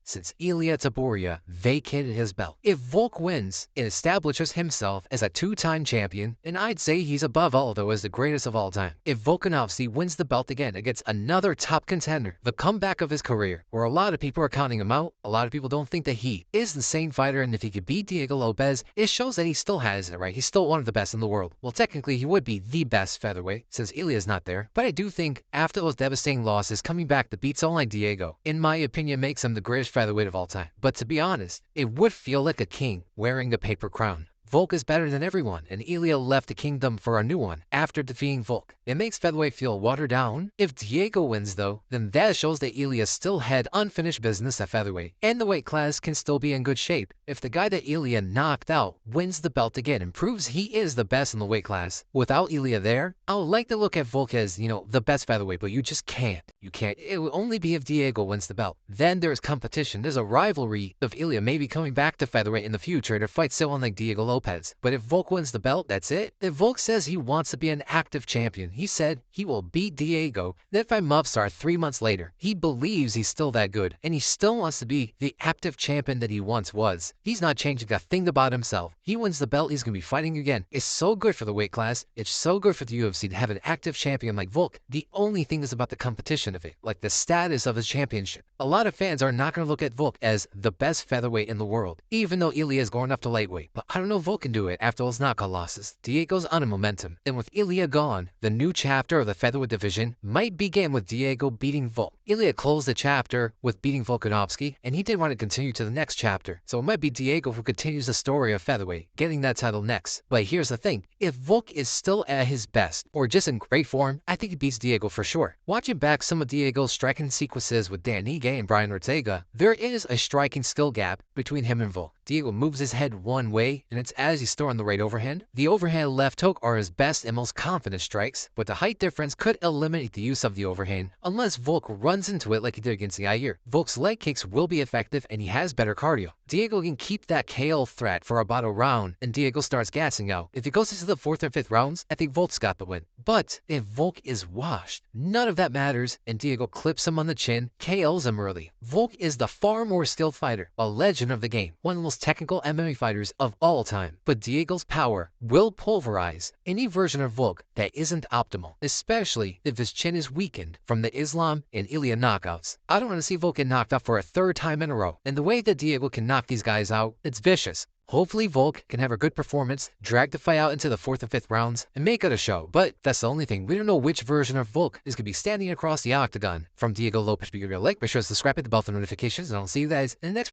since Ilia Taboria vacated his belt. If Volk wins, it establishes himself as a two-time champion, and I'd say he's above Aldo as the greatest of all time. If Volkanovski wins the belt again against another top contender, the comeback of his career, where a lot of people are counting him out, a lot of people don't think that he is the same fighter, and if he could beat Digeo Lopez, it shows that he still has it, right? He's still one of the best in the world. Well, technically, he would be the best featherweight, since Ilia's not there, but I do think after those devastating losses, coming back to beat someone like Digeo, in my opinion, makes him the greatest featherweight of all time. But to be honest, it would feel like a king wearing the paper crown. Volk is better than everyone, and Ilia left the kingdom for a new one after defeating Volk. It makes featherweight feel watered down. If Digeo wins, though, then that shows that Ilia still had unfinished business at featherweight, and the weight class can still be in good shape. If the guy that Ilia knocked out wins the belt again and proves he is the best in the weight class, without Ilia there, I would like to look at Volk as, the best featherweight, but you just can't. You can't. It will only be if Digeo wins the belt. Then there's competition. There's a rivalry of Ilia maybe coming back to featherweight in the future to fight someone like Digeo Lopez. But if Volk wins the belt, that's it. If Volk says he wants to be an active champion, he said he will beat Digeo, then fight Mobstar 3 months later. He believes he's still that good, and he still wants to be the active champion that he once was. He's not changing a thing about himself. He wins the belt, he's going to be fighting again. It's so good for the weight class. It's so good for the UFC to have an active champion like Volk. The only thing is about the competition of it, like the status of his championship. A lot of fans are not going to look at Volk as the best featherweight in the world, even though Ilia is going up to lightweight. But I don't know if Volk can do it after those knockout losses. Diego's on a momentum, and with Ilia gone, the new chapter of the featherweight division might begin with Digeo beating Volk. Ilia closed the chapter with beating Volkanovski, and he did want to continue to the next chapter, so it might be Digeo who continues the story of featherweight, getting that title next. But here's the thing, if Volk is still at his best, or just in great form, I think he beats Digeo for sure. Watching back some of Diego's striking sequences with Dan Ige and Brian Ortega, there is a striking skill gap between him and Volk. Diego moves his head one way, and it's as he's throwing the right overhand. The overhand left hook are his best and most confident strikes, but the height difference could eliminate the use of the overhand unless Volk runs into it like he did against Yair. Volk's leg kicks will be effective, and he has better cardio. Diego can keep that KO threat for about a round, and Diego starts gassing out. If it goes into the 4th or 5th rounds, I think Volk's got the win. But if Volk is washed, none of that matters, and Diego clips him on the chin, KOs him early. Volk is the far more skilled fighter, a legend of the game, one of the most technical MMA fighters of all time. But Diego's power will pulverize any version of Volk that isn't optimal, especially if his chin is weakened from the Islam and Ilia knockouts. I don't want to see Volk get knocked out for a 3rd time in a row, and the way that Diego can knock these guys out, it's vicious. Hopefully Volk can have a good performance, drag the fight out into the 4th and 5th rounds, and make it a show. But that's the only thing. We don't know which version of Volk is going to be standing across the octagon from Digeo Lopez. Be sure to like, be sure to subscribe, hit the bell for notifications, and I'll see you guys in the next